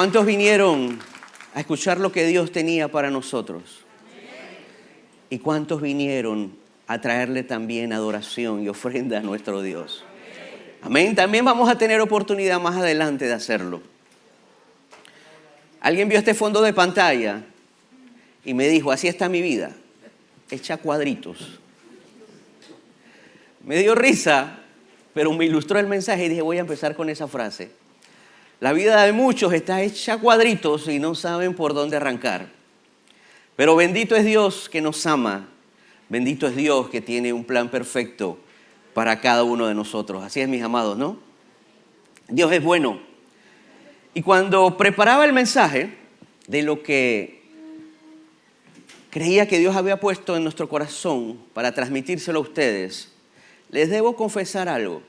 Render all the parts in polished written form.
¿Cuántos vinieron a escuchar lo que Dios tenía para nosotros? ¿Y cuántos vinieron a traerle también adoración y ofrenda a nuestro Dios? Amén. También vamos a tener oportunidad más adelante de hacerlo. Alguien vio este fondo de pantalla y me dijo, así está mi vida, hecha cuadritos. Me dio risa, pero me ilustró el mensaje y dije, voy a empezar con esa frase. La vida de muchos está hecha cuadritos y no saben por dónde arrancar. Pero bendito es Dios que nos ama. Bendito es Dios que tiene un plan perfecto para cada uno de nosotros. Así es, mis amados, ¿no? Dios es bueno. Y cuando preparaba el mensaje de lo que creía que Dios había puesto en nuestro corazón para transmitírselo a ustedes, les debo confesar algo.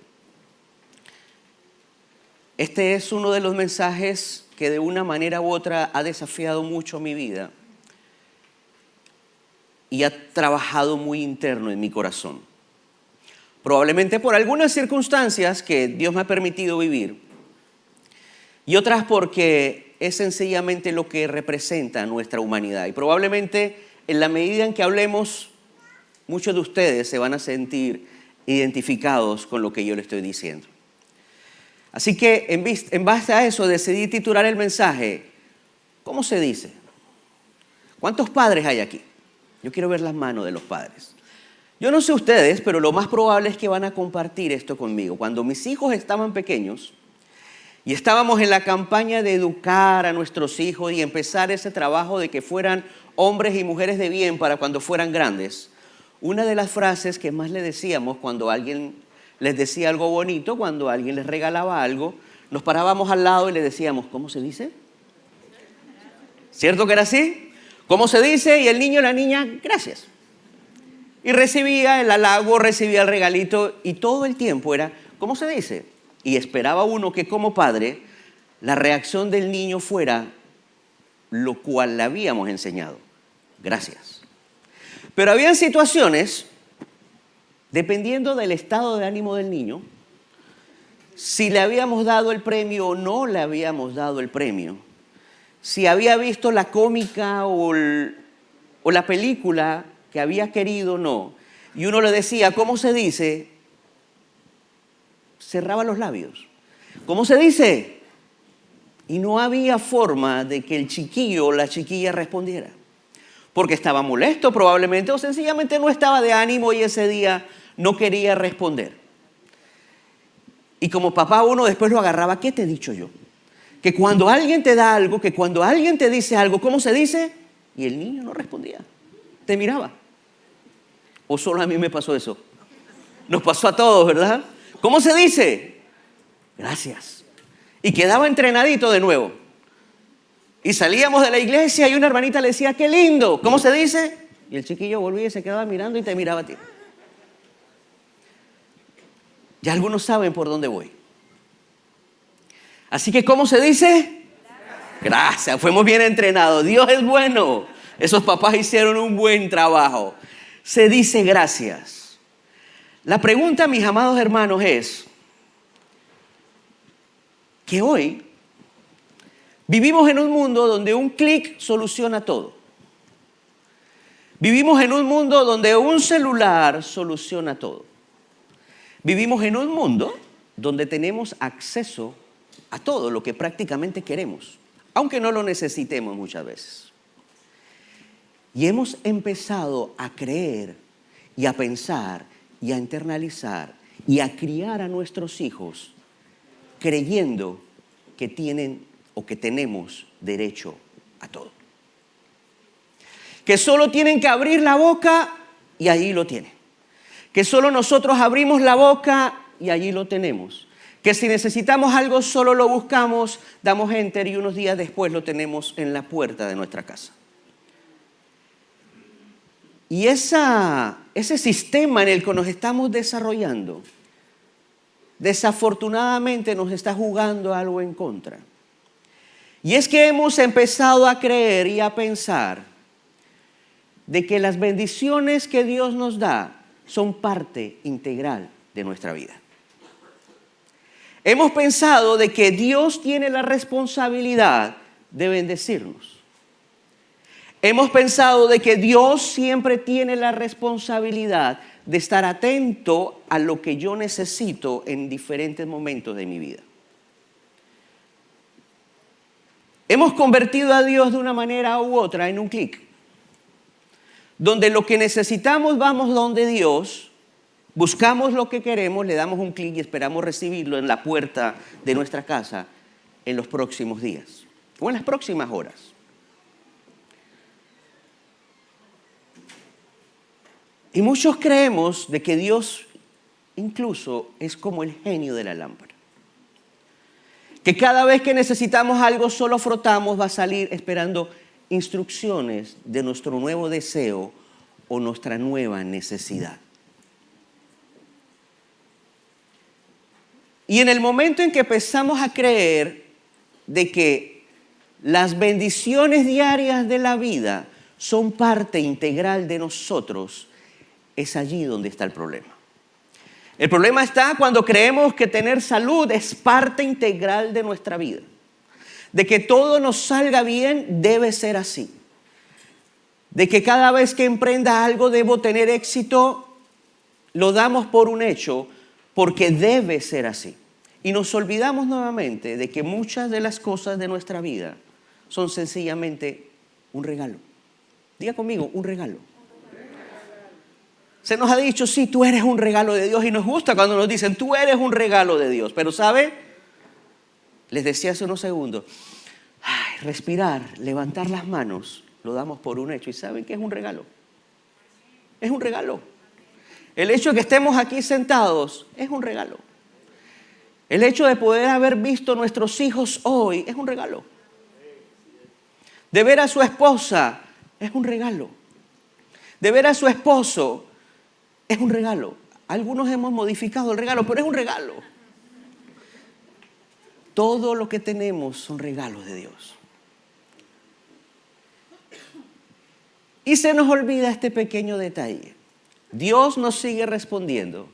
Este es uno de los mensajes que de una manera u otra ha desafiado mucho mi vida y ha trabajado muy interno en mi corazón. Probablemente por algunas circunstancias que Dios me ha permitido vivir y otras porque es sencillamente lo que representa nuestra humanidad. Y probablemente en la medida en que hablemos, muchos de ustedes se van a sentir identificados con lo que yo les estoy diciendo. Así que en base a eso decidí titular el mensaje, ¿cómo se dice? ¿Cuántos padres hay aquí? Yo quiero ver las manos de los padres. Yo no sé ustedes, pero lo más probable es que van a compartir esto conmigo. Cuando mis hijos estaban pequeños y estábamos en la campaña de educar a nuestros hijos y empezar ese trabajo de que fueran hombres y mujeres de bien para cuando fueran grandes, una de las frases que más le decíamos cuando alguien les decía algo bonito, cuando alguien les regalaba algo, nos parábamos al lado y le decíamos, ¿cómo se dice? ¿Cierto que era así? ¿Cómo se dice? Y el niño o la niña, gracias. Y recibía el halago, recibía el regalito y todo el tiempo era, ¿cómo se dice? Y esperaba uno que como padre la reacción del niño fuera lo cual le habíamos enseñado. Gracias. Pero habían situaciones, dependiendo del estado de ánimo del niño, si le habíamos dado el premio o no le habíamos dado el premio, si había visto la cómica o la película que había querido o no, y uno le decía, ¿cómo se dice? Cerraba los labios. ¿Cómo se dice? Y no había forma de que el chiquillo o la chiquilla respondiera. Porque estaba molesto probablemente o sencillamente no estaba de ánimo y ese día no quería responder. Y como papá uno después lo agarraba, ¿qué te he dicho yo? Que cuando alguien te da algo, que cuando alguien te dice algo, ¿cómo se dice? Y el niño no respondía, te miraba. ¿O solo a mí me pasó eso? Nos pasó a todos, ¿verdad? ¿Cómo se dice? Gracias. Y quedaba entrenadito de nuevo. Y salíamos de la iglesia y una hermanita le decía, ¡qué lindo! ¿Cómo se dice? Y el chiquillo volvía y se quedaba mirando y te miraba a ti. Ya algunos saben por dónde voy. Así que, ¿cómo se dice? Gracias, fuimos bien entrenados. Dios es bueno. Esos papás hicieron un buen trabajo. Se dice gracias. La pregunta, mis amados hermanos, es que hoy vivimos en un mundo donde un clic soluciona todo. Vivimos en un mundo donde un celular soluciona todo. Vivimos en un mundo donde tenemos acceso a todo lo que prácticamente queremos, aunque no lo necesitemos muchas veces. Y hemos empezado a creer y a pensar y a internalizar y a criar a nuestros hijos creyendo que tienen o que tenemos derecho a todo. Que solo tienen que abrir la boca y allí lo tienen. Que solo nosotros abrimos la boca y allí lo tenemos. Que si necesitamos algo solo lo buscamos, damos enter y unos días después lo tenemos en la puerta de nuestra casa. Y ese sistema en el que nos estamos desarrollando, desafortunadamente nos está jugando algo en contra. Y es que hemos empezado a creer y a pensar de que las bendiciones que Dios nos da son parte integral de nuestra vida. Hemos pensado de que Dios tiene la responsabilidad de bendecirnos. Hemos pensado de que Dios siempre tiene la responsabilidad de estar atento a lo que yo necesito en diferentes momentos de mi vida. Hemos convertido a Dios de una manera u otra en un clic, donde lo que necesitamos vamos donde Dios, buscamos lo que queremos, le damos un clic y esperamos recibirlo en la puerta de nuestra casa en los próximos días o en las próximas horas. Y muchos creemos de que Dios incluso es como el genio de la lámpara. Que cada vez que necesitamos algo solo frotamos, va a salir esperando instrucciones de nuestro nuevo deseo o nuestra nueva necesidad. Y en el momento en que empezamos a creer de que las bendiciones diarias de la vida son parte integral de nosotros, es allí donde está el problema. El problema está cuando creemos que tener salud es parte integral de nuestra vida. De que todo nos salga bien debe ser así. De que cada vez que emprenda algo debo tener éxito, lo damos por un hecho porque debe ser así. Y nos olvidamos nuevamente de que muchas de las cosas de nuestra vida son sencillamente un regalo. Diga conmigo, un regalo. Se nos ha dicho, sí, tú eres un regalo de Dios, y nos gusta cuando nos dicen, tú eres un regalo de Dios. Pero ¿sabe? Les decía hace unos segundos, respirar, levantar las manos, lo damos por un hecho. ¿Y saben qué es un regalo? Es un regalo. El hecho de que estemos aquí sentados es un regalo. El hecho de poder haber visto a nuestros hijos hoy es un regalo. De ver a su esposa es un regalo. De ver a su esposo es un regalo. Algunos hemos modificado el regalo, pero es un regalo. Todo lo que tenemos son regalos de Dios. Y se nos olvida este pequeño detalle. Dios nos sigue respondiendo.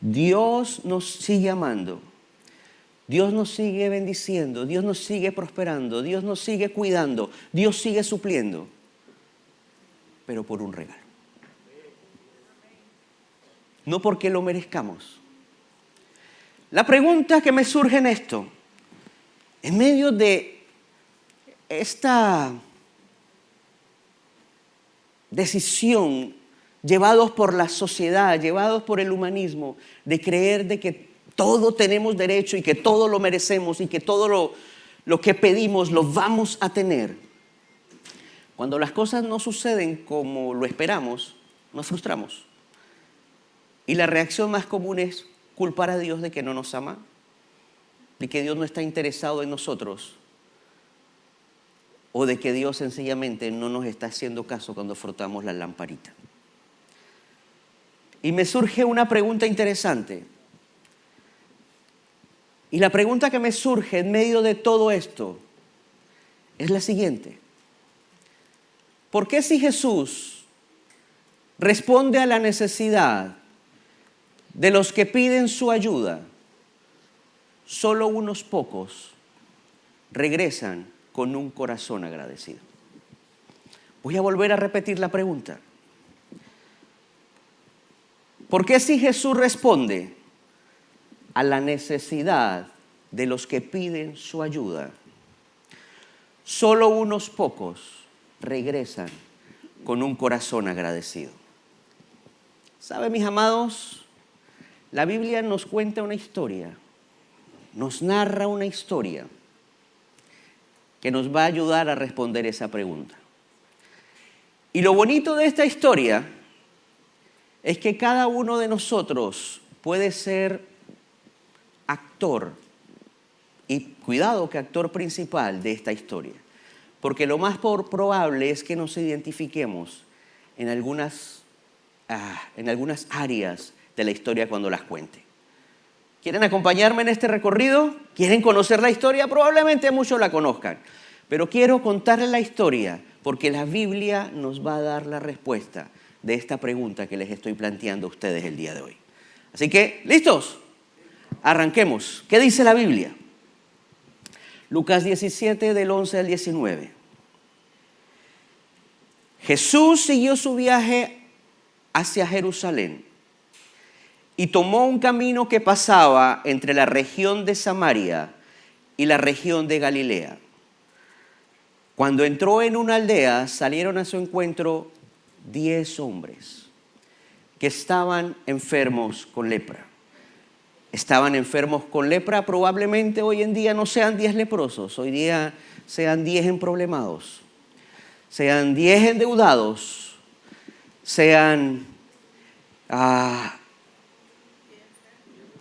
Dios nos sigue amando. Dios nos sigue bendiciendo. Dios nos sigue prosperando. Dios nos sigue cuidando. Dios sigue supliendo. Pero por un regalo. No porque lo merezcamos. La pregunta que me surge en esto, en medio de esta decisión llevados por la sociedad, llevados por el humanismo, de creer de que todo tenemos derecho y que todo lo merecemos y que todo lo que pedimos lo vamos a tener. Cuando las cosas no suceden como lo esperamos, nos frustramos. Y la reacción más común es culpar a Dios de que no nos ama, de que Dios no está interesado en nosotros, o de que Dios sencillamente no nos está haciendo caso cuando frotamos la lamparita. Y me surge una pregunta interesante. Y la pregunta que me surge en medio de todo esto es la siguiente. ¿Por qué si Jesús responde a la necesidad de los que piden su ayuda, solo unos pocos regresan con un corazón agradecido? Voy a volver a repetir la pregunta. ¿Por qué si Jesús responde a la necesidad de los que piden su ayuda, solo unos pocos regresan con un corazón agradecido? ¿Sabe, mis amados? La Biblia nos cuenta una historia, nos narra una historia que nos va a ayudar a responder esa pregunta. Y lo bonito de esta historia es que cada uno de nosotros puede ser actor, y cuidado que actor principal de esta historia, porque lo más probable es que nos identifiquemos en algunas áreas de la historia cuando las cuente. ¿Quieren acompañarme en este recorrido? ¿Quieren conocer la historia? Probablemente muchos la conozcan, pero quiero contarles la historia porque la Biblia nos va a dar la respuesta de esta pregunta que les estoy planteando a ustedes el día de hoy. Así que, ¿listos? Arranquemos. ¿Qué dice la Biblia? Lucas 17, del 11 al 19. Jesús siguió su viaje hacia Jerusalén y tomó un camino que pasaba entre la región de Samaria y la región de Galilea. Cuando entró en una aldea, salieron a su encuentro 10 hombres que estaban enfermos con lepra. Estaban enfermos con lepra, probablemente hoy en día no sean 10 leprosos, hoy día sean 10 emproblemados, sean 10 endeudados, sean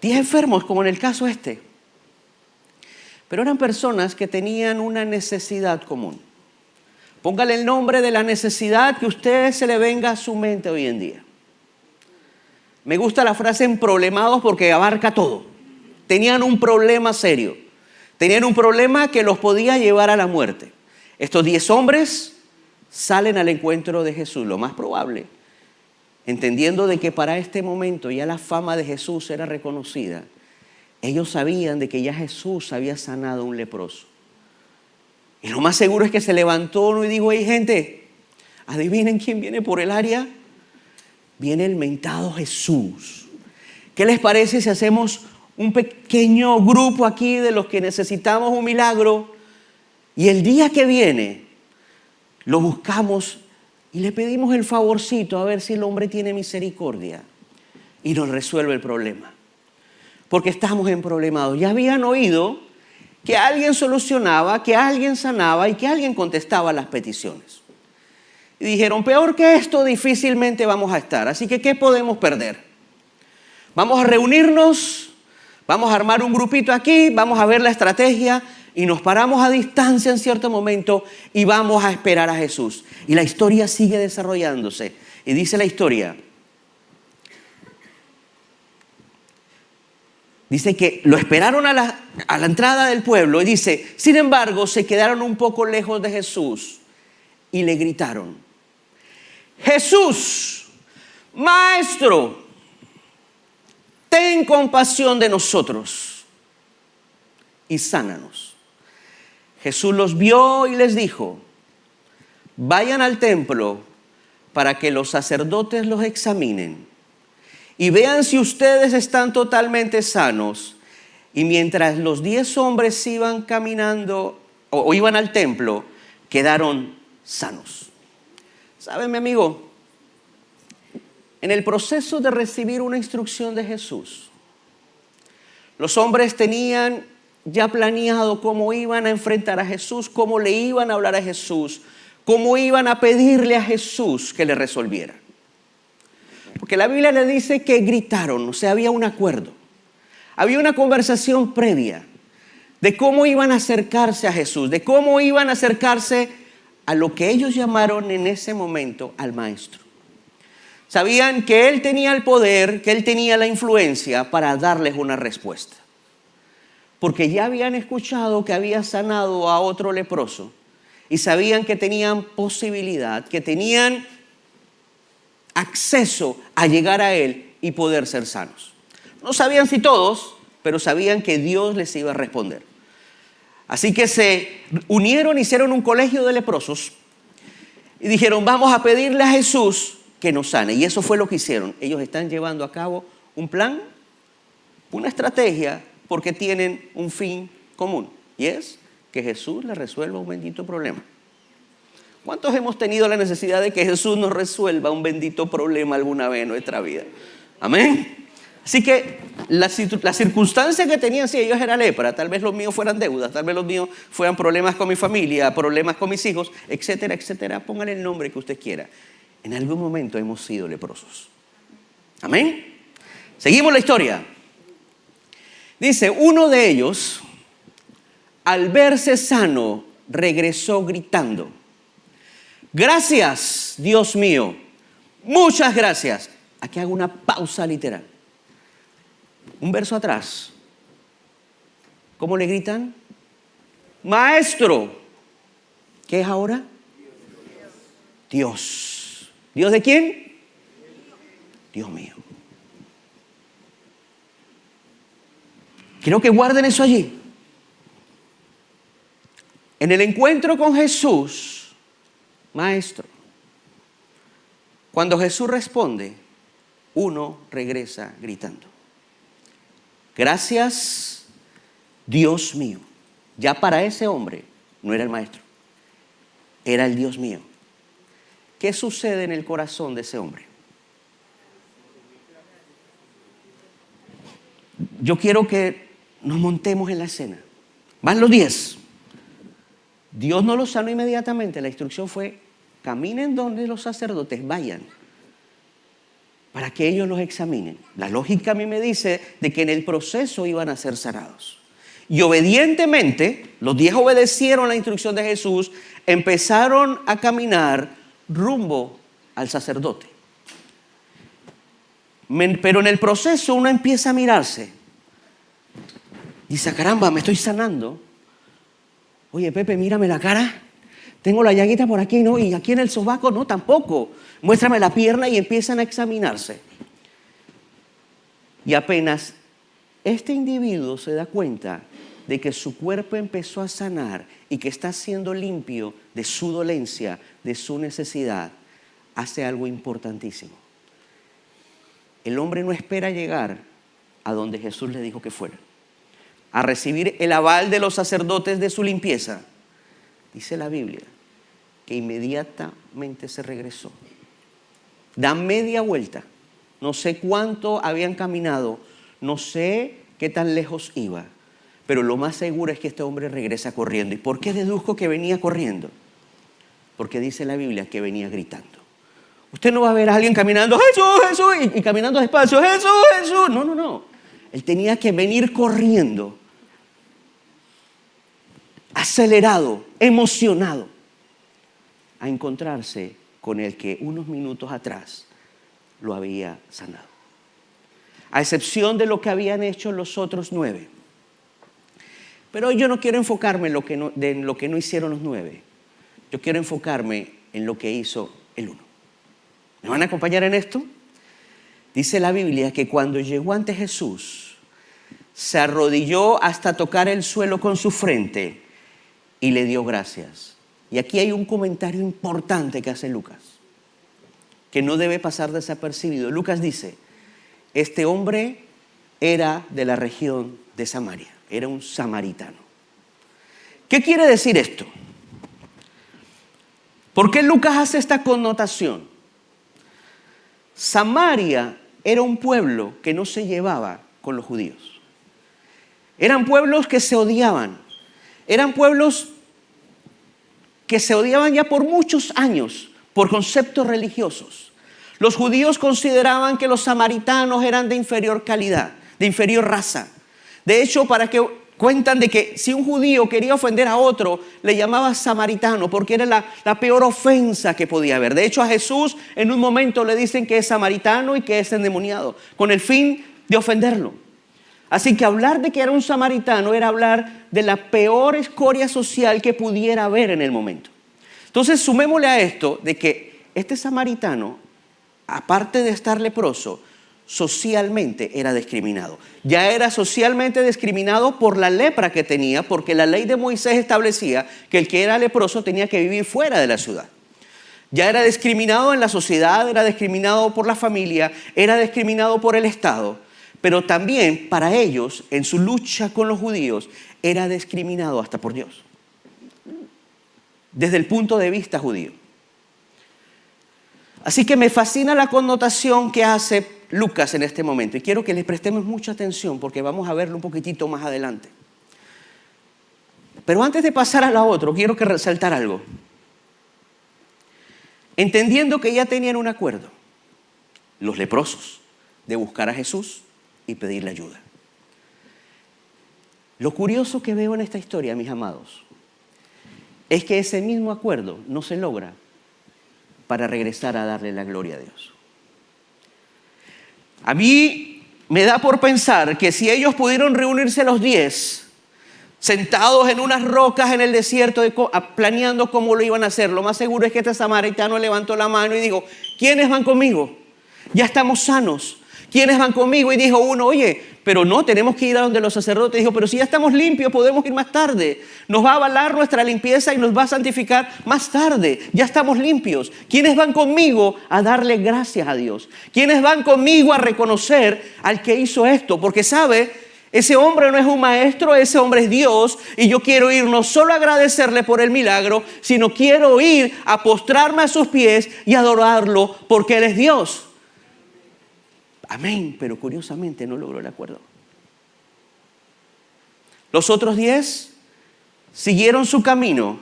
10 enfermos, como en el caso este. Pero eran personas que tenían una necesidad común. Póngale el nombre de la necesidad que a usted se le venga a su mente hoy en día. Me gusta la frase emproblemados porque abarca todo. Tenían un problema serio. Tenían un problema que los podía llevar a la muerte. Estos 10 hombres salen al encuentro de Jesús, lo más probable, entendiendo de que para este momento ya la fama de Jesús era reconocida. Ellos sabían de que ya Jesús había sanado a un leproso. Y lo más seguro es que se levantó uno y dijo: hey, gente, adivinen quién viene por el área. Viene el mentado Jesús. ¿Qué les parece si hacemos un pequeño grupo aquí de los que necesitamos un milagro? Y el día que viene, lo buscamos y le pedimos el favorcito a ver si el hombre tiene misericordia y nos resuelve el problema. Porque estamos en problemados. Ya habían oído que alguien solucionaba, que alguien sanaba y que alguien contestaba las peticiones. Y dijeron: peor que esto difícilmente vamos a estar. Así que, ¿qué podemos perder? Vamos a reunirnos, vamos a armar un grupito aquí, vamos a ver la estrategia y nos paramos a distancia en cierto momento y vamos a esperar a Jesús. Y la historia sigue desarrollándose. Y dice la historia, dice que lo esperaron a la entrada del pueblo y dice: sin embargo, se quedaron un poco lejos de Jesús y le gritaron: Jesús, Maestro, ten compasión de nosotros y sánanos. Jesús los vio y les dijo: vayan al templo para que los sacerdotes los examinen y vean si ustedes están totalmente sanos. Y mientras los 10 hombres iban caminando o iban al templo, quedaron sanos. ¿Sabe, mi amigo? En el proceso de recibir una instrucción de Jesús, los hombres tenían ya planeado cómo iban a enfrentar a Jesús, cómo le iban a hablar a Jesús, cómo iban a pedirle a Jesús que le resolviera. Porque la Biblia le dice que gritaron, o sea, había un acuerdo. Había una conversación previa de cómo iban a acercarse a Jesús, de cómo iban a acercarse a lo que ellos llamaron en ese momento al Maestro. Sabían que Él tenía el poder, que Él tenía la influencia para darles una respuesta. Porque ya habían escuchado que había sanado a otro leproso y sabían que tenían posibilidad, que tenían acceso a llegar a Él y poder ser sanos. No sabían si todos, pero sabían que Dios les iba a responder. Así que se unieron, hicieron un colegio de leprosos y dijeron: vamos a pedirle a Jesús que nos sane. Y eso fue lo que hicieron. Ellos están llevando a cabo un plan, una estrategia, porque tienen un fin común. Y es que Jesús les resuelva un bendito problema. ¿Cuántos hemos tenido la necesidad de que Jesús nos resuelva un bendito problema alguna vez en nuestra vida? Amén. Así que la circunstancia que tenían, si ellos era lepra, tal vez los míos fueran deudas, tal vez los míos fueran problemas con mi familia, problemas con mis hijos, etcétera, etcétera. Póngale el nombre que usted quiera. En algún momento hemos sido leprosos. Amén. Seguimos la historia. Dice: uno de ellos, al verse sano, regresó gritando: gracias, Dios mío, muchas gracias. Aquí hago una pausa literal. Un verso atrás, ¿cómo le gritan? Maestro. ¿Qué es ahora? Dios. ¿Dios de quién? Dios mío. Quiero que guarden eso allí. En el encuentro con Jesús, maestro, cuando Jesús responde, uno regresa gritando: gracias, Dios mío. Ya para ese hombre no era el maestro, era el Dios mío. ¿Qué sucede en el corazón de ese hombre? Yo quiero que nos montemos en la escena. Van los 10. Dios no los sanó inmediatamente. La instrucción fue: caminen donde los sacerdotes vayan, para que ellos los examinen. La lógica a mí me dice de que en el proceso iban a ser sanados. Y obedientemente, los 10 obedecieron la instrucción de Jesús, empezaron a caminar rumbo al sacerdote. Pero en el proceso uno empieza a mirarse. Dice: caramba, me estoy sanando. Oye, Pepe, mírame la cara. Tengo la llaguita por aquí, ¿no? Y aquí en el sobaco, no, tampoco. Muéstrame la pierna, y empiezan a examinarse. Y apenas este individuo se da cuenta de que su cuerpo empezó a sanar y que está siendo limpio de su dolencia, de su necesidad, hace algo importantísimo. El hombre no espera llegar a donde Jesús le dijo que fuera, a recibir el aval de los sacerdotes de su limpieza. Dice la Biblia que inmediatamente se regresó. Da media vuelta. No sé cuánto habían caminado, no sé qué tan lejos iba, pero lo más seguro es que este hombre regresa corriendo. ¿Y por qué deduzco que venía corriendo? Porque dice la Biblia que venía gritando. Usted no va a ver a alguien caminando: Jesús, Jesús, y caminando despacio: Jesús, Jesús. No, no, no. Él tenía que venir corriendo, acelerado, emocionado, a encontrarse con el que unos minutos atrás lo había sanado. A excepción de lo que habían hecho los otros 9. Pero yo no quiero enfocarme en lo que no hicieron los 9. Yo quiero enfocarme en lo que hizo el 1. ¿Me van a acompañar en esto? Dice la Biblia que cuando llegó ante Jesús, se arrodilló hasta tocar el suelo con su frente y le dio gracias. Y aquí hay un comentario importante que hace Lucas, que no debe pasar desapercibido. Lucas dice: este hombre era de la región de Samaria, era un samaritano. ¿Qué quiere decir esto? ¿Por qué Lucas hace esta connotación? Samaria era un pueblo que no se llevaba con los judíos. Eran pueblos que se odiaban. Eran pueblos que se odiaban ya por muchos años por conceptos religiosos. Los judíos consideraban que los samaritanos eran de inferior calidad, de inferior raza. De hecho, cuentan de que si un judío quería ofender a otro, le llamaba samaritano, porque era la peor ofensa que podía haber. De hecho, a Jesús en un momento le dicen que es samaritano y que es endemoniado, con el fin de ofenderlo. Así que hablar de que era un samaritano era hablar de la peor escoria social que pudiera haber en el momento. Entonces, sumémosle a esto de que este samaritano, aparte de estar leproso, socialmente era discriminado. Ya era socialmente discriminado por la lepra que tenía, porque la ley de Moisés establecía que el que era leproso tenía que vivir fuera de la ciudad. Ya era discriminado en la sociedad, era discriminado por la familia, era discriminado por el Estado. Pero también para ellos, en su lucha con los judíos, era discriminado hasta por Dios, desde el punto de vista judío. Así que me fascina la connotación que hace Lucas en este momento, y quiero que les prestemos mucha atención porque vamos a verlo un poquitito más adelante. Pero antes de pasar a la otra, quiero que resaltar algo. Entendiendo que ya tenían un acuerdo, los leprosos, de buscar a Jesús y pedirle ayuda. Lo curioso que veo en esta historia, mis amados, es que ese mismo acuerdo no se logra para regresar a darle la gloria a Dios. A mí me da por pensar que si ellos pudieron reunirse los 10, sentados en unas rocas en el desierto, planeando cómo lo iban a hacer, lo más seguro es que este samaritano levantó la mano y dijo: ¿quiénes van conmigo? Ya estamos sanos. ¿Quiénes van conmigo? Y dijo uno, oye, pero no, tenemos que ir a donde los sacerdotes. Dijo, pero si ya estamos limpios, podemos ir más tarde. Nos va a avalar nuestra limpieza y nos va a santificar más tarde. Ya estamos limpios. ¿Quiénes van conmigo a darle gracias a Dios? ¿Quiénes van conmigo a reconocer al que hizo esto? Porque sabe, ese hombre no es un maestro, ese hombre es Dios. Y yo quiero ir no solo a agradecerle por el milagro, sino quiero ir a postrarme a sus pies y adorarlo porque Él es Dios. Amén, pero curiosamente no logró el acuerdo. Los otros 10 siguieron su camino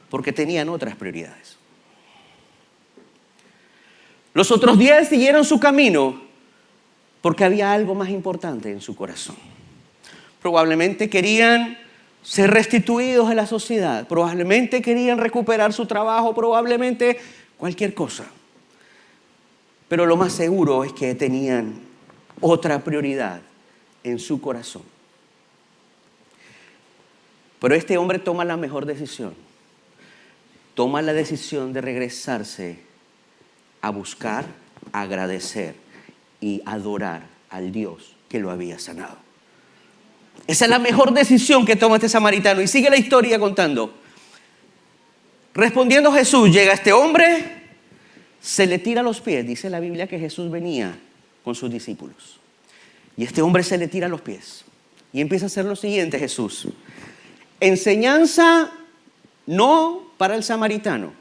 porque tenían otras prioridades. Los otros 10 siguieron su camino porque había algo más importante en su corazón. Probablemente querían ser restituidos a la sociedad, probablemente querían recuperar su trabajo, probablemente cualquier cosa. Pero lo más seguro es que tenían otra prioridad en su corazón. Pero este hombre toma la mejor decisión. Toma la decisión de regresarse a buscar, a agradecer y adorar al Dios que lo había sanado. Esa es la mejor decisión que toma este samaritano. Y sigue la historia contando. Respondiendo Jesús, llega este hombre, se le tira a los pies. Dice la Biblia que Jesús venía con sus discípulos. Y este hombre se le tira a los pies. Y empieza a hacer lo siguiente, Jesús. Enseñanza no para el samaritano.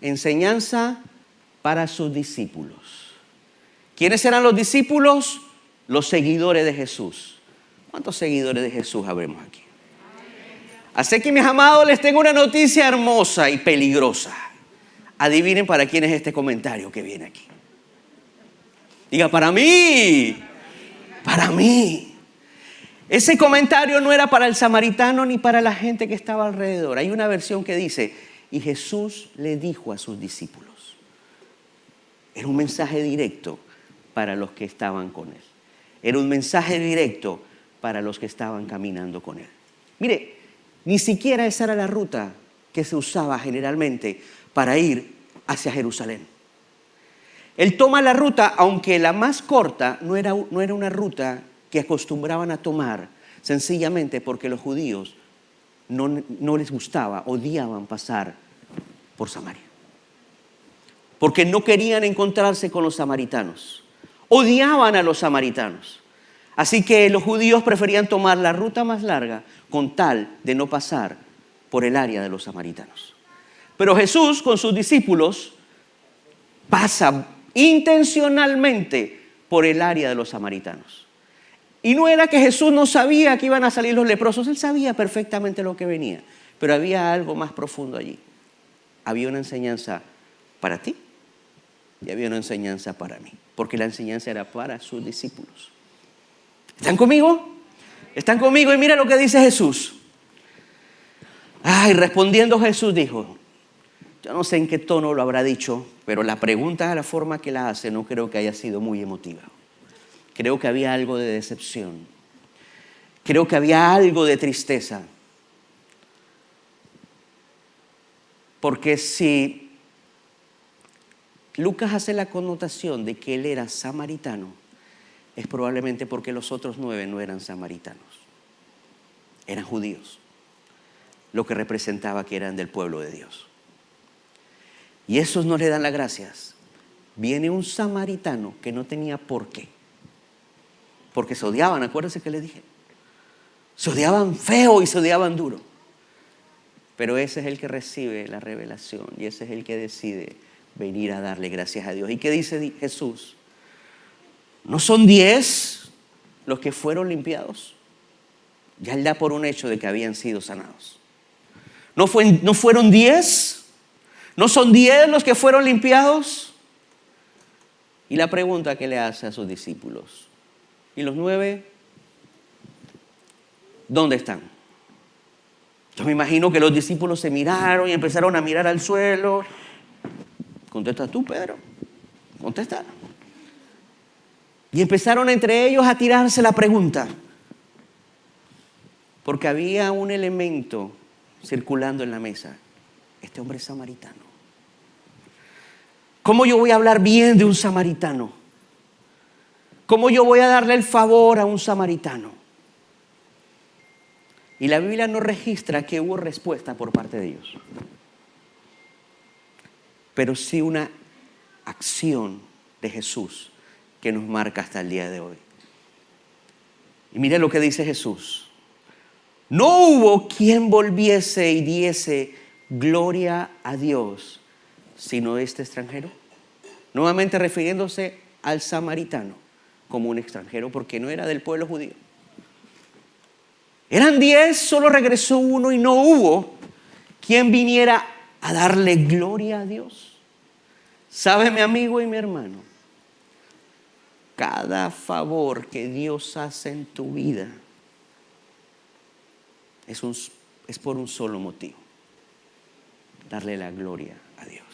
Enseñanza para sus discípulos. ¿Quiénes eran los discípulos? Los seguidores de Jesús. ¿Cuántos seguidores de Jesús habemos aquí? Así que, mis amados, les tengo una noticia hermosa y peligrosa. Adivinen para quién es este comentario que viene aquí. Diga, para mí. Para mí. Ese comentario no era para el samaritano ni para la gente que estaba alrededor. Hay una versión que dice, y Jesús le dijo a sus discípulos. Era un mensaje directo para los que estaban con él. Era un mensaje directo para los que estaban caminando con él. Mire, ni siquiera esa era la ruta que se usaba generalmente para ir hacia Jerusalén. Él toma la ruta, aunque la más corta, no era una ruta que acostumbraban a tomar, sencillamente porque los judíos no les gustaba, odiaban pasar por Samaria. Porque no querían encontrarse con los samaritanos. Odiaban a los samaritanos. Así que los judíos preferían tomar la ruta más larga con tal de no pasar por el área de los samaritanos. Pero Jesús con sus discípulos pasa intencionalmente por el área de los samaritanos. Y no era que Jesús no sabía que iban a salir los leprosos, él sabía perfectamente lo que venía, pero había algo más profundo allí. Había una enseñanza para ti y había una enseñanza para mí, porque la enseñanza era para sus discípulos. ¿Están conmigo? ¿Están conmigo? Y mira lo que dice Jesús. Respondiendo Jesús dijo, yo no sé en qué tono lo habrá dicho, pero la pregunta, la forma que la hace, no creo que haya sido muy emotiva. Creo que había algo de decepción. Creo que había algo de tristeza. Porque si Lucas hace la connotación de que él era samaritano, es probablemente porque los otros 9 no eran samaritanos. Eran judíos. Lo que representaba que eran del pueblo de Dios. Y esos no le dan las gracias. Viene un samaritano que no tenía por qué. Porque se odiaban, acuérdense que les dije. Se odiaban feo y se odiaban duro. Pero ese es el que recibe la revelación y ese es el que decide venir a darle gracias a Dios. ¿Y qué dice Jesús? ¿No son 10 los que fueron limpiados? Ya él da por un hecho de que habían sido sanados. ¿No fueron 10? ¿No son 10 los que fueron limpiados? Y la pregunta que le hace a sus discípulos. ¿Y los 9? ¿Dónde están? Yo me imagino que los discípulos se miraron y empezaron a mirar al suelo. Contesta tú, Pedro. Contesta. Y empezaron entre ellos a tirarse la pregunta. Porque había un elemento circulando en la mesa. Este hombre es samaritano. ¿Cómo yo voy a hablar bien de un samaritano? ¿Cómo yo voy a darle el favor a un samaritano? Y la Biblia no registra que hubo respuesta por parte de ellos, pero sí una acción de Jesús que nos marca hasta el día de hoy. Y mire lo que dice Jesús: no hubo quien volviese y diese gloria a Dios sino este extranjero. Nuevamente refiriéndose al samaritano como un extranjero, porque no era del pueblo judío. Eran 10, solo regresó uno y no hubo quien viniera a darle gloria a Dios. ¿Sabe, mi amigo y mi hermano? Cada favor que Dios hace en tu vida es por un solo motivo: darle la gloria a Dios.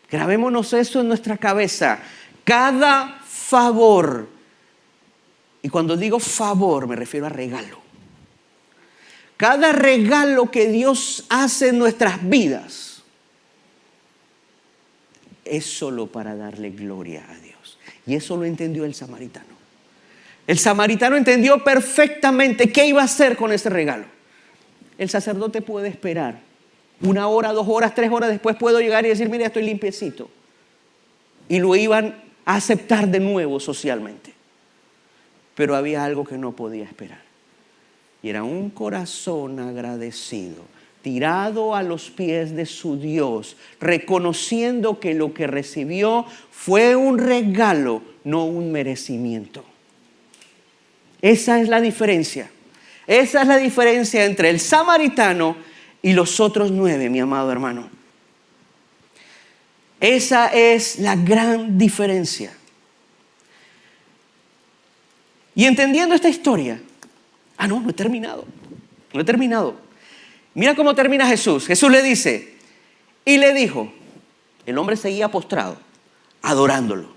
Grabémonos eso en nuestra cabeza. Cada favor, y cuando digo favor me refiero a regalo. Cada regalo que Dios hace en nuestras vidas es solo para darle gloria a Dios. Y eso lo entendió el samaritano. El samaritano entendió perfectamente qué iba a hacer con ese regalo. El sacerdote puede esperar 1 hora, 2 horas, 3 horas después puedo llegar y decir: mira, estoy limpiecito. Y lo iban a aceptar de nuevo socialmente. Pero había algo que no podía esperar. Y era un corazón agradecido, tirado a los pies de su Dios, reconociendo que lo que recibió fue un regalo, no un merecimiento. Esa es la diferencia. Esa es la diferencia entre el samaritano y los otros 9, mi amado hermano. Esa es la gran diferencia. Y entendiendo esta historia, no he terminado. Mira cómo termina Jesús. Jesús le dice, y le dijo, el hombre seguía postrado, adorándolo: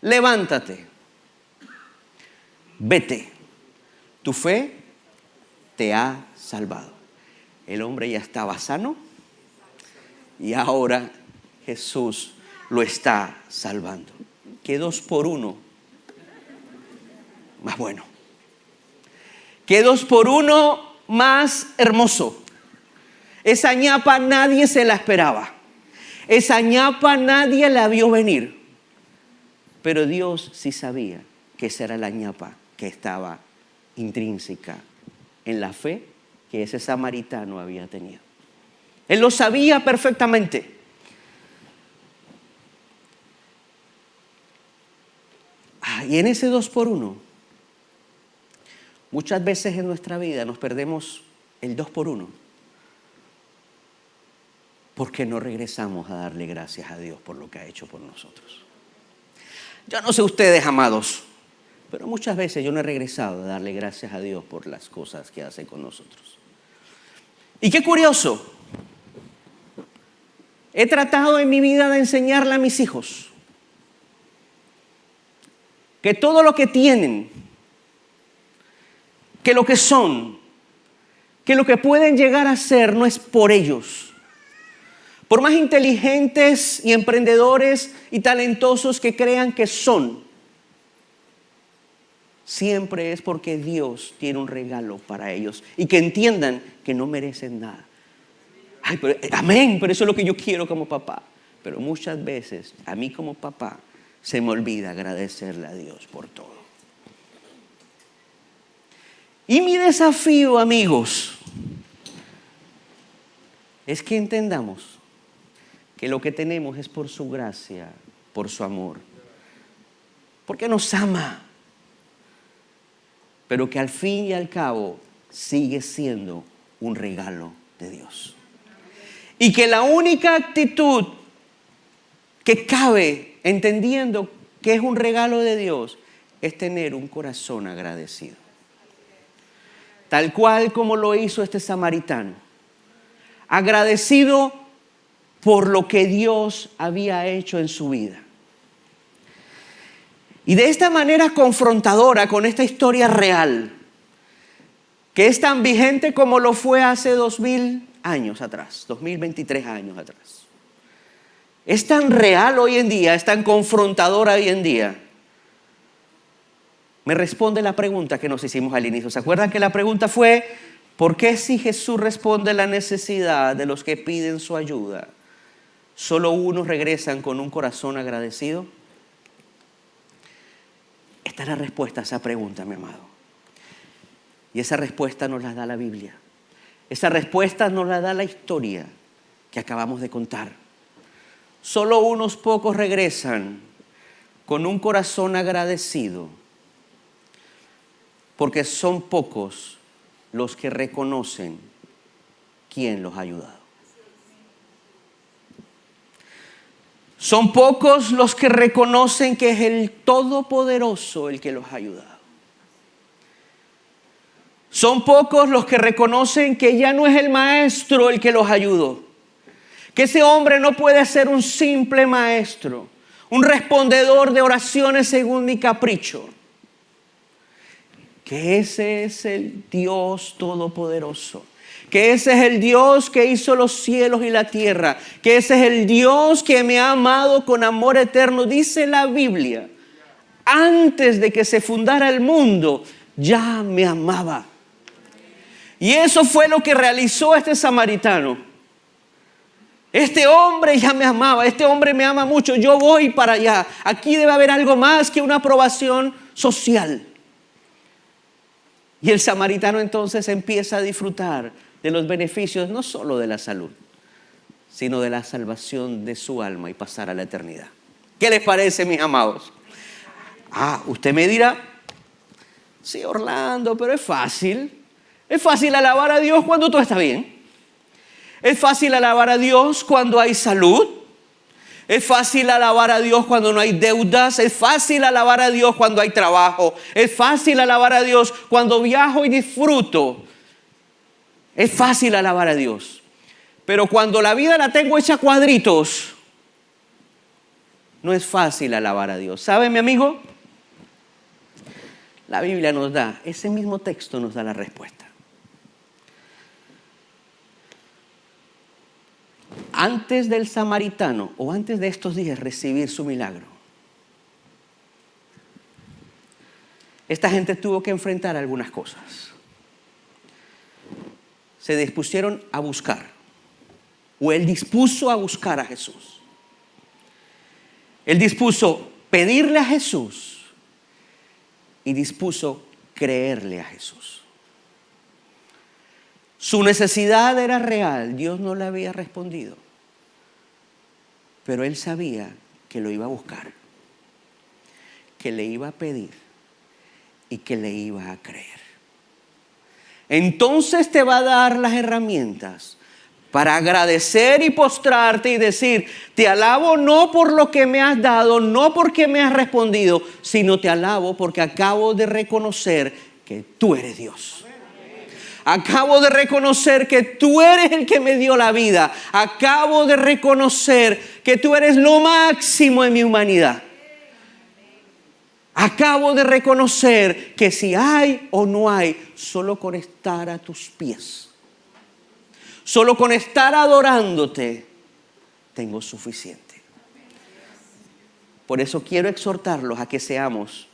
levántate, vete, tu fe te ha salvado. El hombre ya estaba sano y ahora Jesús lo está salvando. ¿Qué 2 por 1 más bueno? ¿Qué 2 por 1 más hermoso? Esa ñapa nadie se la esperaba. Esa ñapa nadie la vio venir. Pero Dios sí sabía que esa era la ñapa que estaba intrínseca en la fe que ese samaritano había tenido. Él lo sabía perfectamente. Y en ese 2 por 1, muchas veces en nuestra vida nos perdemos el 2 por 1 porque no regresamos a darle gracias a Dios por lo que ha hecho por nosotros. Yo no sé ustedes, amados, pero muchas veces yo no he regresado a darle gracias a Dios por las cosas que hace con nosotros. Y qué curioso, he tratado en mi vida de enseñarle a mis hijos que todo lo que tienen, que lo que son, que lo que pueden llegar a ser no es por ellos. Por más inteligentes y emprendedores y talentosos que crean que son, siempre es porque Dios tiene un regalo para ellos y que entiendan que no merecen nada. Amén, pero eso es lo que yo quiero como papá. Pero muchas veces a mí como papá se me olvida agradecerle a Dios por todo. Y mi desafío, amigos, es que entendamos que lo que tenemos es por su gracia, por su amor, porque nos ama, pero que al fin y al cabo sigue siendo un regalo de Dios. Y que la única actitud que cabe entendiendo que es un regalo de Dios es tener un corazón agradecido. Tal cual como lo hizo este samaritano, agradecido por lo que Dios había hecho en su vida. Y de esta manera confrontadora con esta historia real, que es tan vigente como lo fue hace 2000 años atrás, 2023 años atrás. es tan real hoy en día, es tan confrontadora hoy en día, me responde la pregunta que nos hicimos al inicio. ¿Se acuerdan que la pregunta fue: ¿por qué si Jesús responde la necesidad de los que piden su ayuda, solo unos regresan con un corazón agradecido? Esta es la respuesta a esa pregunta, mi amado. Y esa respuesta nos la da la Biblia. Esa respuesta nos la da la historia que acabamos de contar. Solo unos pocos regresan con un corazón agradecido, porque son pocos los que reconocen quién los ha ayudado. Son pocos los que reconocen que es el Todopoderoso el que los ha ayudado. Son pocos los que reconocen que ya no es el maestro el que los ayudó. Que ese hombre no puede ser un simple maestro, un respondedor de oraciones según mi capricho. Que ese es el Dios Todopoderoso. Que ese es el Dios que hizo los cielos y la tierra. Que ese es el Dios que me ha amado con amor eterno. Dice la Biblia: antes de que se fundara el mundo, ya me amaba. Y eso fue lo que realizó este samaritano. Este hombre ya me amaba. Este hombre me ama mucho. Yo voy para allá. Aquí debe haber algo más que una aprobación social. Y el samaritano entonces empieza a disfrutar de los beneficios no solo de la salud, sino de la salvación de su alma y pasar a la eternidad. ¿Qué les parece, mis amados? Usted me dirá: sí, Orlando, pero es fácil. Es fácil alabar a Dios cuando todo está bien. Es fácil alabar a Dios cuando hay salud. Es fácil alabar a Dios cuando no hay deudas. Es fácil alabar a Dios cuando hay trabajo. Es fácil alabar a Dios cuando viajo y disfruto. Es fácil alabar a Dios. Pero cuando la vida la tengo hecha cuadritos, no es fácil alabar a Dios. ¿Sabe, mi amigo? La Biblia nos da, ese mismo texto nos da la respuesta. Antes del samaritano, o antes de estos días recibir su milagro, esta gente tuvo que enfrentar algunas cosas. Se dispusieron a buscar, o él dispuso a buscar a Jesús. Él dispuso pedirle a Jesús y dispuso creerle a Jesús. Su necesidad era real, Dios no le había respondido, pero él sabía que lo iba a buscar, que le iba a pedir y que le iba a creer. Entonces te va a dar las herramientas para agradecer y postrarte y decir: te alabo no por lo que me has dado, no porque me has respondido, sino te alabo porque acabo de reconocer que tú eres Dios. Acabo de reconocer que tú eres el que me dio la vida. Acabo de reconocer que tú eres lo máximo en mi humanidad. Acabo de reconocer que si hay o no hay, solo con estar a tus pies, solo con estar adorándote, tengo suficiente. Por eso quiero exhortarlos a que seamos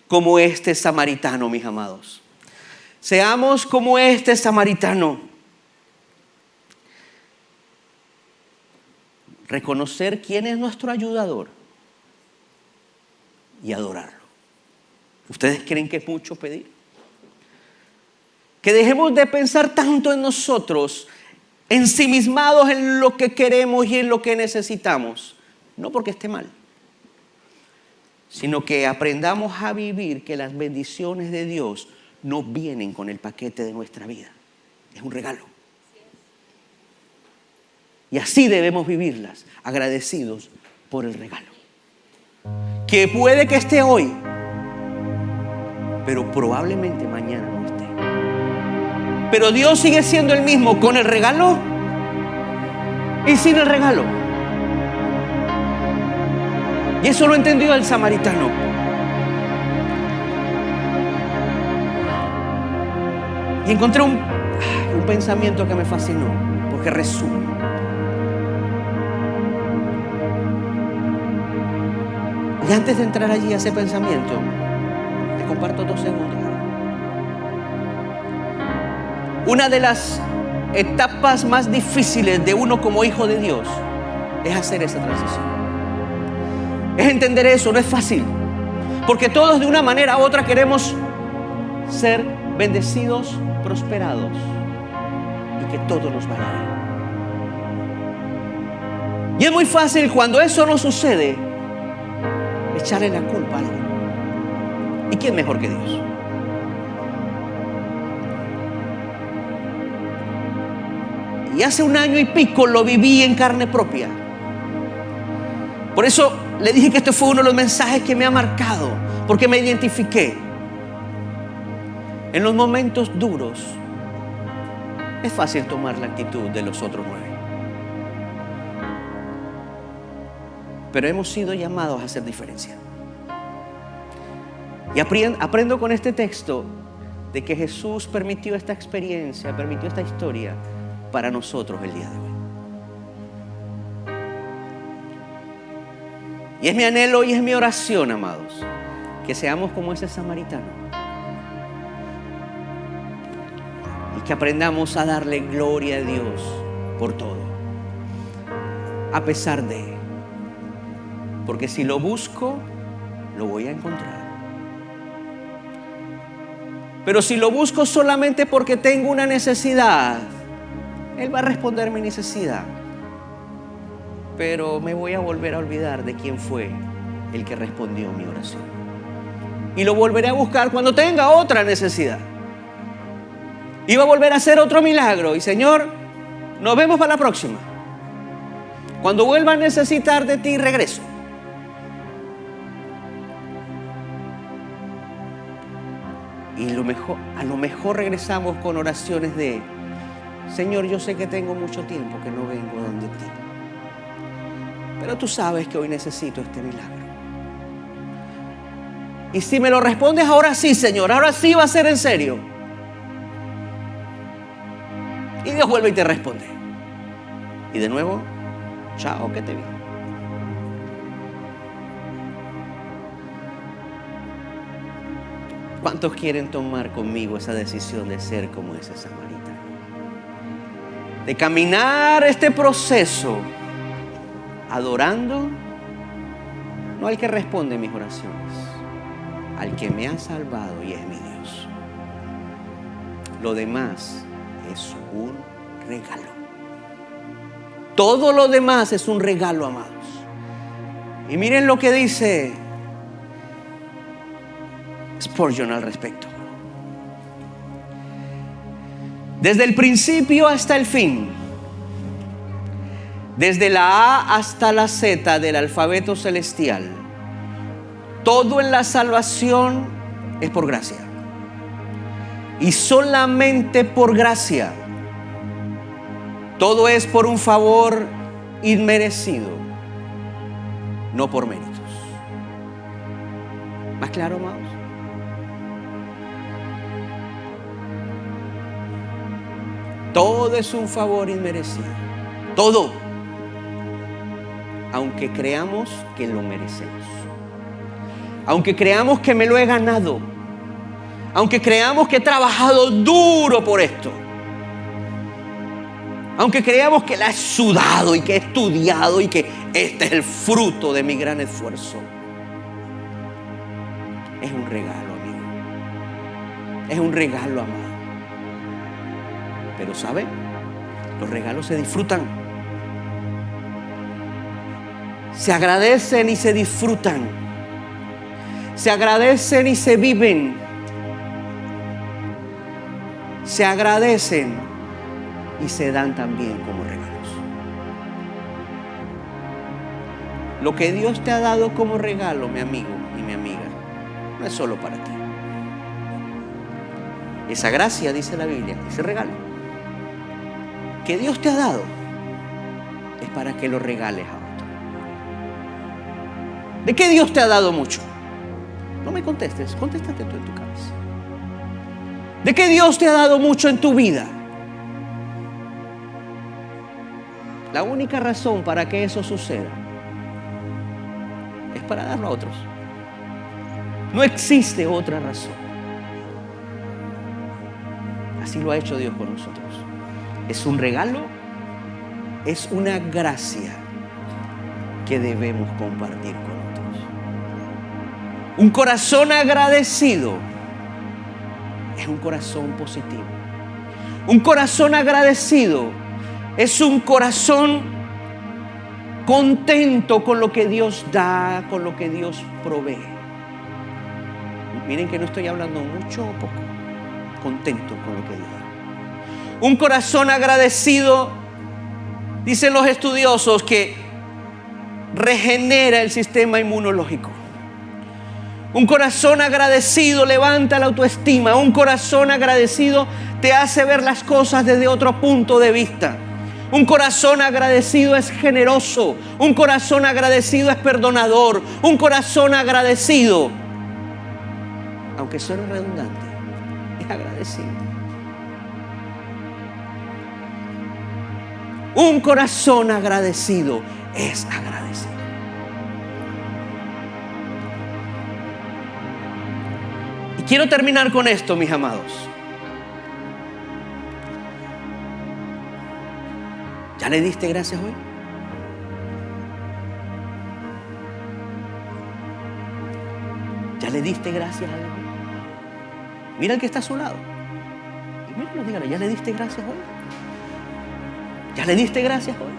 como este samaritano, mis amados. Seamos como este samaritano. Reconocer quién es nuestro ayudador y adorarlo. ¿Ustedes creen que es mucho pedir? Que dejemos de pensar tanto en nosotros, ensimismados en lo que queremos y en lo que necesitamos. No porque esté mal, sino que aprendamos a vivir que las bendiciones de Dios no vienen con el paquete de nuestra vida. Es un regalo. Y así debemos vivirlas, agradecidos por el regalo. Que puede que esté hoy, pero probablemente mañana no esté. Pero Dios sigue siendo el mismo con el regalo y sin el regalo. Y eso lo entendió el samaritano. Y encontré un pensamiento que me fascinó, porque resume. Y antes de entrar allí a ese pensamiento, te comparto 2 segundos. Una de las etapas más difíciles de uno como hijo de Dios es hacer esa transición. Es entender eso, no es fácil. Porque todos de una manera u otra queremos ser bendecidos, prosperados y que todo nos vaya bien. Y es muy fácil cuando eso no sucede echarle la culpa a alguien. ¿Y quién mejor que Dios? Y hace 1 año y pico lo viví en carne propia. Por eso le dije que este fue uno de los mensajes que me ha marcado, porque me identifiqué. En los momentos duros es fácil tomar la actitud de los otros 9. Pero hemos sido llamados a hacer diferencia. Y aprendo con este texto de que Jesús permitió esta experiencia, permitió esta historia para nosotros el día de hoy. Y es mi anhelo y es mi oración, amados, que seamos como ese samaritano y que aprendamos a darle gloria a Dios por todo, a pesar de, porque si lo busco, lo voy a encontrar. Pero si lo busco solamente porque tengo una necesidad, Él va a responder mi necesidad. Pero me voy a volver a olvidar de quién fue el que respondió mi oración. Y lo volveré a buscar cuando tenga otra necesidad. Y va a volver a hacer otro milagro. Y Señor, nos vemos para la próxima. Cuando vuelva a necesitar de ti, regreso. Y a lo mejor regresamos con oraciones de: Señor, yo sé que tengo mucho tiempo que no vengo donde ti, pero tú sabes que hoy necesito este milagro. Y si me lo respondes ahora sí, Señor, ahora sí va a ser en serio. Y Dios vuelve y te responde. Y de nuevo, chao, que te vi. ¿Cuántos quieren tomar conmigo esa decisión de ser como ese samaritano? De caminar este proceso adorando, no al que responde mis oraciones, al que me ha salvado y es mi Dios. Lo demás es un regalo. Todo lo demás es un regalo, amados. Y miren lo que dice Spurgeon al respecto. Desde el principio hasta el fin, desde la A hasta la Z del alfabeto celestial, todo en la salvación es por gracia. Y solamente por gracia. Todo es por un favor inmerecido, no por méritos. ¿Más claro, amados? Todo es un favor inmerecido. Todo. Aunque creamos que lo merecemos. Aunque creamos que me lo he ganado. Aunque creamos que he trabajado duro por esto. Aunque creamos que la he sudado y que he estudiado y que este es el fruto de mi gran esfuerzo. Es un regalo, amigo. Es un regalo, amado. Pero ¿sabe? Los regalos se disfrutan. Se agradecen y se disfrutan. Se agradecen y se viven. Se agradecen y se dan también como regalos. Lo que Dios te ha dado como regalo, mi amigo y mi amiga, no es solo para ti. Esa gracia, dice la Biblia, ese regalo que Dios te ha dado es para que lo regales a otro. ¿De qué Dios te ha dado mucho? No me contestes, contéstate tú en tu cabeza. ¿De qué Dios te ha dado mucho en tu vida? La única razón para que eso suceda es para darlo a otros. No existe otra razón. Así lo ha hecho Dios con nosotros. Es un regalo, es una gracia que debemos compartir con otros. Un corazón agradecido es un corazón positivo. Un corazón agradecido es un corazón contento con lo que Dios da, con lo que Dios provee. Miren que no estoy hablando mucho o poco. Contento con lo que Dios da. Un corazón agradecido, dicen los estudiosos, que regenera el sistema inmunológico. Un corazón agradecido levanta la autoestima. Un corazón agradecido te hace ver las cosas desde otro punto de vista. Un corazón agradecido es generoso. Un corazón agradecido es perdonador. Un corazón agradecido, aunque suene redundante, es agradecido. Un corazón agradecido es agradecido. Y quiero terminar con esto, mis amados. ¿Ya le diste gracias hoy? ¿Ya le diste gracias a Dios? Mira el que está a su lado. Y míralo, dígale, ¿ya le diste gracias hoy? ¿Ya le diste gracias hoy?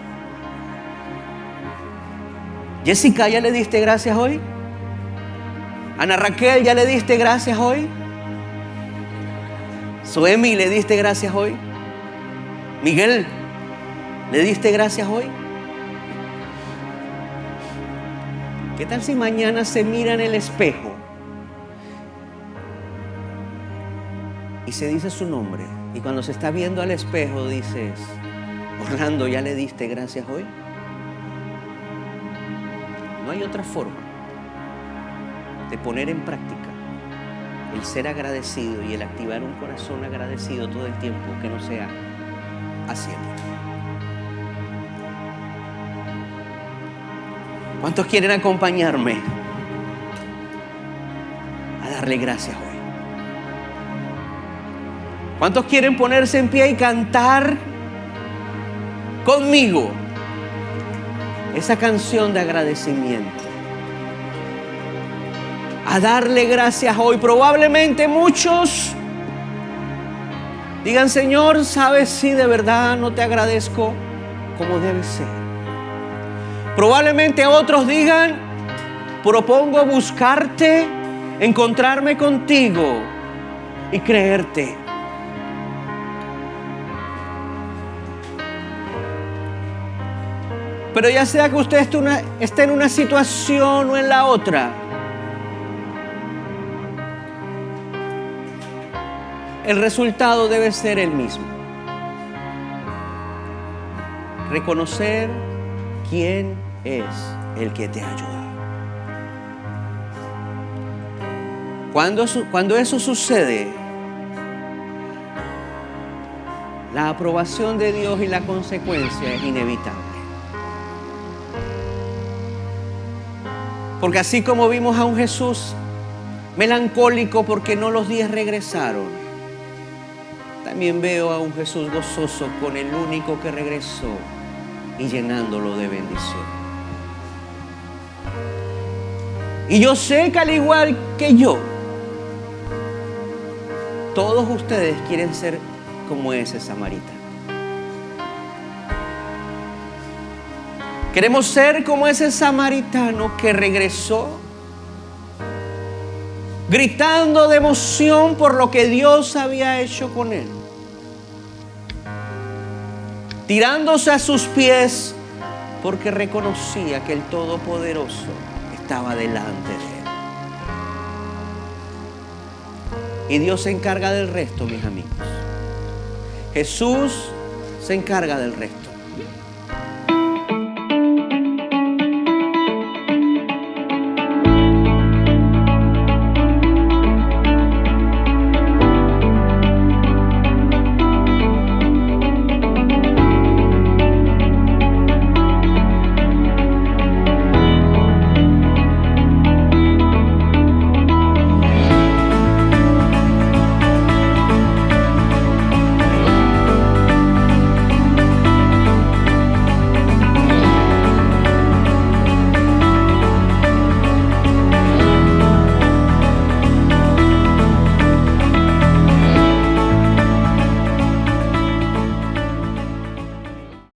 Jessica, ¿ya le diste gracias hoy? Ana Raquel, ¿ya le diste gracias hoy? Soemi, ¿le diste gracias hoy? Miguel, ¿le diste gracias hoy? ¿Qué tal si mañana se mira en el espejo y se dice su nombre? Y cuando se está viendo al espejo dices, Orlando, ¿ya le diste gracias hoy? No hay otra forma de poner en práctica el ser agradecido y el activar un corazón agradecido todo el tiempo que no sea haciendo. ¿Cuántos quieren acompañarme a darle gracias hoy? ¿Cuántos quieren ponerse en pie y cantar conmigo esa canción de agradecimiento? A darle gracias hoy. Probablemente muchos digan, Señor, ¿sabes si de verdad no te agradezco como debe ser? Probablemente otros digan, propongo buscarte, encontrarme contigo y creerte. Pero ya sea que usted esté en una situación o en la otra, el resultado debe ser el mismo. Reconocer quién es el que te ayuda. Cuando eso sucede, la aprobación de Dios y la consecuencia es inevitable. Porque así como vimos a un Jesús melancólico porque no los 10 regresaron, también veo a un Jesús gozoso con el único que regresó y llenándolo de bendición. Y yo sé que al igual que yo, todos ustedes quieren ser como ese samaritano. Queremos ser como ese samaritano que regresó gritando de emoción por lo que Dios había hecho con él, tirándose a sus pies porque reconocía que el Todopoderoso estaba delante de él. Y Dios se encarga del resto, mis amigos. Jesús se encarga del resto.